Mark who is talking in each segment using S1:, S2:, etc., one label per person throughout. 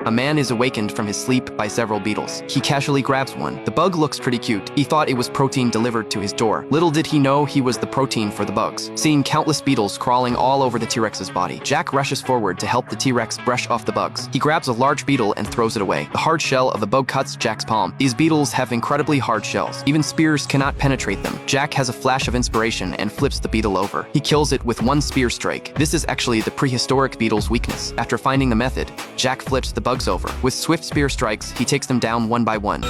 S1: A man is awakened from his sleep by several beetles. He casually grabs one. The bug looks pretty cute. He thought it was protein delivered to his door. Little did he know he was the protein for the bugs. Seeing countless beetles crawling all over the T-Rex's body, Jack rushes forward to help the T-Rex brush off the bugs. He grabs a large beetle and throws it away. The hard shell of the bug cuts Jack's palm. These beetles have incredibly hard shells. Even spears cannot penetrate them. Jack has a flash of inspiration and flips the beetle over. He kills it with one spear strike. This is actually the prehistoric beetle's weakness. After finding the method, Jack flips the bugs over. With swift spear strikes, he takes them down one by one.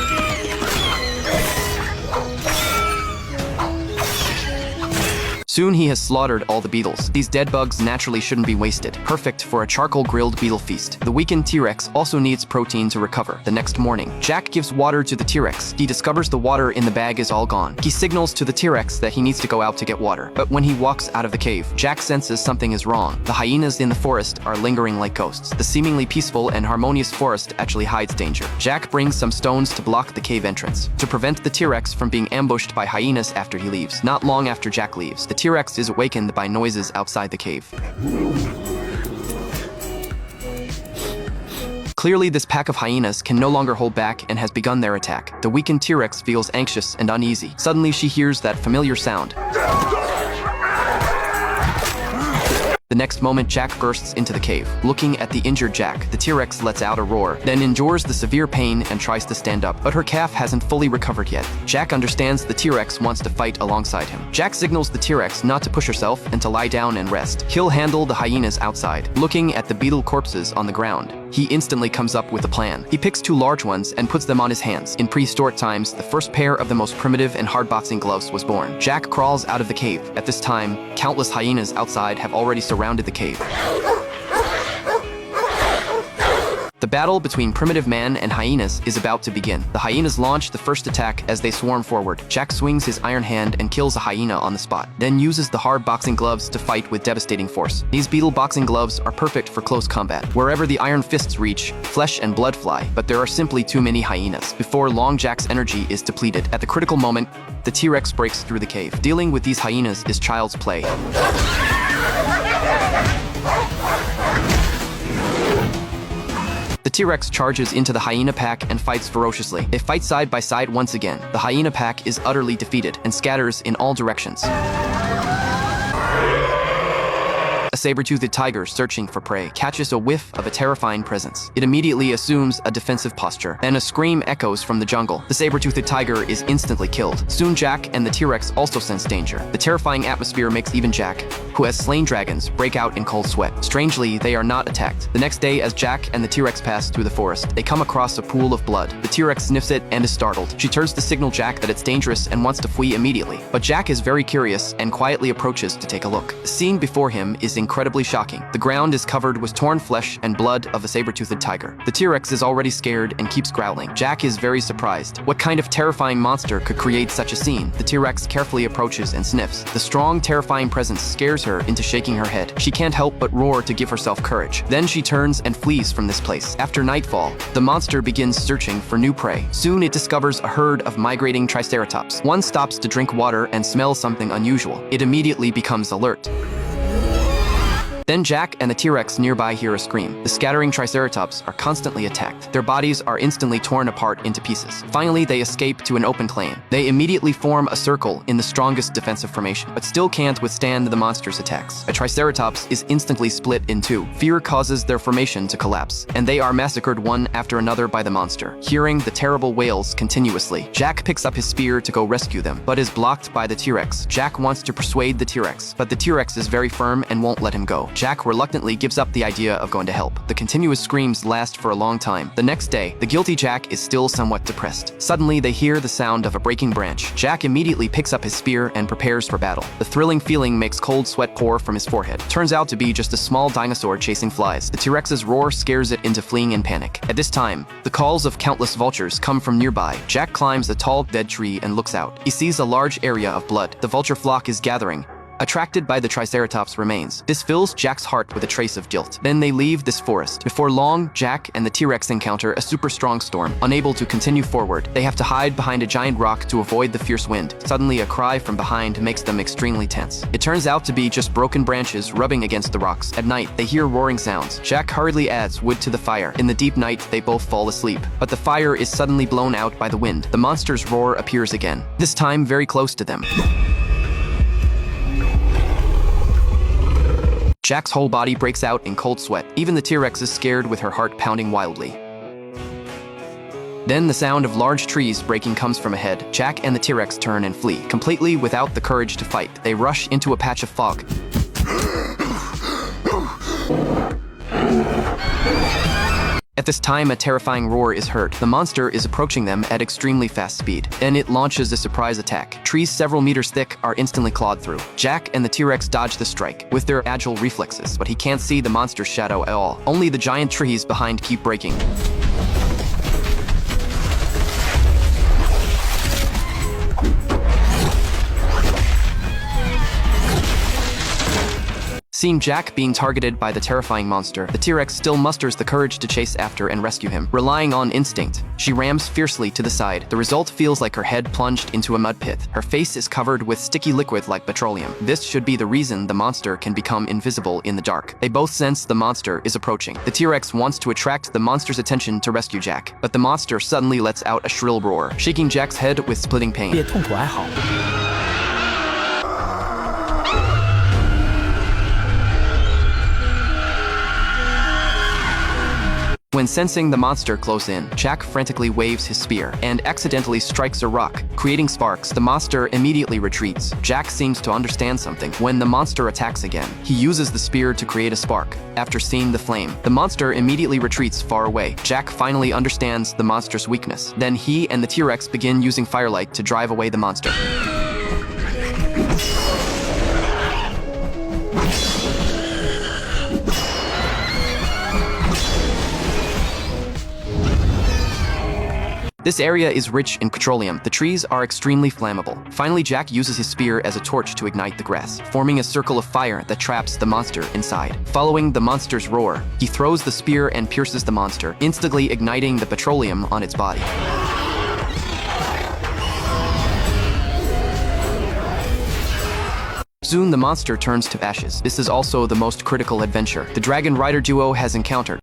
S1: Soon he has slaughtered all the beetles. These dead bugs naturally shouldn't be wasted. Perfect for a charcoal-grilled beetle feast. The weakened T-Rex also needs protein to recover. The next morning, Jack gives water to the T-Rex. He discovers the water in the bag is all gone. He signals to the T-Rex that he needs to go out to get water. But when he walks out of the cave, Jack senses something is wrong. The hyenas in the forest are lingering like ghosts. The seemingly peaceful and harmonious forest actually hides danger. Jack brings some stones to block the cave entrance, to prevent the T-Rex from being ambushed by hyenas after he leaves. Not long after Jack leaves, the T-Rex is awakened by noises outside the cave. Clearly, this pack of hyenas can no longer hold back and has begun their attack. The weakened T-Rex feels anxious and uneasy. Suddenly, she hears that familiar sound. The next moment, Jack bursts into the cave. Looking at the injured Jack, the T-Rex lets out a roar, then endures the severe pain and tries to stand up, but her calf hasn't fully recovered yet. Jack understands the T-Rex wants to fight alongside him. Jack signals the T-Rex not to push herself and to lie down and rest. He'll handle the hyenas outside. Looking at the beetle corpses on the ground, he instantly comes up with a plan. He picks two large ones and puts them on his hands. In prehistoric times, the first pair of the most primitive and hard boxing gloves was born. Jack crawls out of the cave. At this time, countless hyenas outside have already surrounded the cave. The battle between primitive man and hyenas is about to begin. The hyenas launch the first attack as they swarm forward. Jack swings his iron hand and kills a hyena on the spot, then uses the hard boxing gloves to fight with devastating force. These beetle boxing gloves are perfect for close combat. Wherever the iron fists reach, flesh and blood fly, but there are simply too many hyenas. Before long, Jack's energy is depleted. At the critical moment, the T-Rex breaks through the cave. Dealing with these hyenas is child's play. The T-Rex charges into the hyena pack and fights ferociously. They fight side by side once again. The hyena pack is utterly defeated and scatters in all directions. A saber-toothed tiger searching for prey catches a whiff of a terrifying presence. It immediately assumes a defensive posture. Then a scream echoes from the jungle. The saber-toothed tiger is instantly killed. Soon Jack and the T-Rex also sense danger. The terrifying atmosphere makes even Jack, who has slain dragons, break out in cold sweat. Strangely, they are not attacked. The next day, as Jack and the T-Rex pass through the forest, they come across a pool of blood. The T-Rex sniffs it and is startled. She turns to signal Jack that it's dangerous and wants to flee immediately. But Jack is very curious and quietly approaches to take a look. The scene before him is incredibly shocking. The ground is covered with torn flesh and blood of a saber-toothed tiger. The T-Rex is already scared and keeps growling. Jack is very surprised. What kind of terrifying monster could create such a scene? The T-Rex carefully approaches and sniffs. The strong, terrifying presence scares her into shaking her head. She can't help but roar to give herself courage. Then she turns and flees from this place. After nightfall, the monster begins searching for new prey. Soon it discovers a herd of migrating triceratops. One stops to drink water and smells something unusual. It immediately becomes alert. Then Jack and the T-Rex nearby hear a scream. The scattering triceratops are constantly attacked. Their bodies are instantly torn apart into pieces. Finally, they escape to an open plain. They immediately form a circle in the strongest defensive formation, but still can't withstand the monster's attacks. A triceratops is instantly split in two. Fear causes their formation to collapse, and they are massacred one after another by the monster. Hearing the terrible wails continuously, Jack picks up his spear to go rescue them, but is blocked by the T-Rex. Jack wants to persuade the T-Rex, but the T-Rex is very firm and won't let him go. Jack reluctantly gives up the idea of going to help. The continuous screams last for a long time. The next day, the guilty Jack is still somewhat depressed. Suddenly, they hear the sound of a breaking branch. Jack immediately picks up his spear and prepares for battle. The thrilling feeling makes cold sweat pour from his forehead. Turns out to be just a small dinosaur chasing flies. The T-Rex's roar scares it into fleeing in panic. At this time, the calls of countless vultures come from nearby. Jack climbs a tall dead tree and looks out. He sees a large area of blood. The vulture flock is gathering, attracted by the Triceratops' remains. This fills Jack's heart with a trace of guilt. Then they leave this forest. Before long, Jack and the T-Rex encounter a super strong storm. Unable to continue forward, they have to hide behind a giant rock to avoid the fierce wind. Suddenly, a cry from behind makes them extremely tense. It turns out to be just broken branches rubbing against the rocks. At night, they hear roaring sounds. Jack hurriedly adds wood to the fire. In the deep night, they both fall asleep. But the fire is suddenly blown out by the wind. The monster's roar appears again, this time very close to them. Jack's whole body breaks out in cold sweat. Even the T-Rex is scared, with her heart pounding wildly. Then the sound of large trees breaking comes from ahead. Jack and the T-Rex turn and flee. Completely without the courage to fight, they rush into a patch of fog. At this time, a terrifying roar is heard. The monster is approaching them at extremely fast speed. Then it launches a surprise attack. Trees several meters thick are instantly clawed through. Jack and the T-Rex dodge the strike with their agile reflexes, but he can't see the monster's shadow at all. Only the giant trees behind keep breaking. Seeing Jack being targeted by the terrifying monster, the T-Rex still musters the courage to chase after and rescue him. Relying on instinct, she rams fiercely to the side. The result feels like her head plunged into a mud pit. Her face is covered with sticky liquid like petroleum. This should be the reason the monster can become invisible in the dark. They both sense the monster is approaching. The T-Rex wants to attract the monster's attention to rescue Jack, but the monster suddenly lets out a shrill roar, shaking Jack's head with splitting pain.
S2: 别痛苦还好。
S1: When sensing the monster close in, Jack frantically waves his spear and accidentally strikes a rock, creating sparks. The monster immediately retreats. Jack seems to understand something. When the monster attacks again, he uses the spear to create a spark. After seeing the flame, the monster immediately retreats far away. Jack finally understands the monster's weakness. Then he and the T-Rex begin using firelight to drive away the monster. This area is rich in petroleum. The trees are extremely flammable. Finally, Jack uses his spear as a torch to ignite the grass, forming a circle of fire that traps the monster inside. Following the monster's roar, he throws the spear and pierces the monster, instantly igniting the petroleum on its body. Soon the monster turns to ashes. This is also the most critical adventure the Dragon Rider duo has encountered.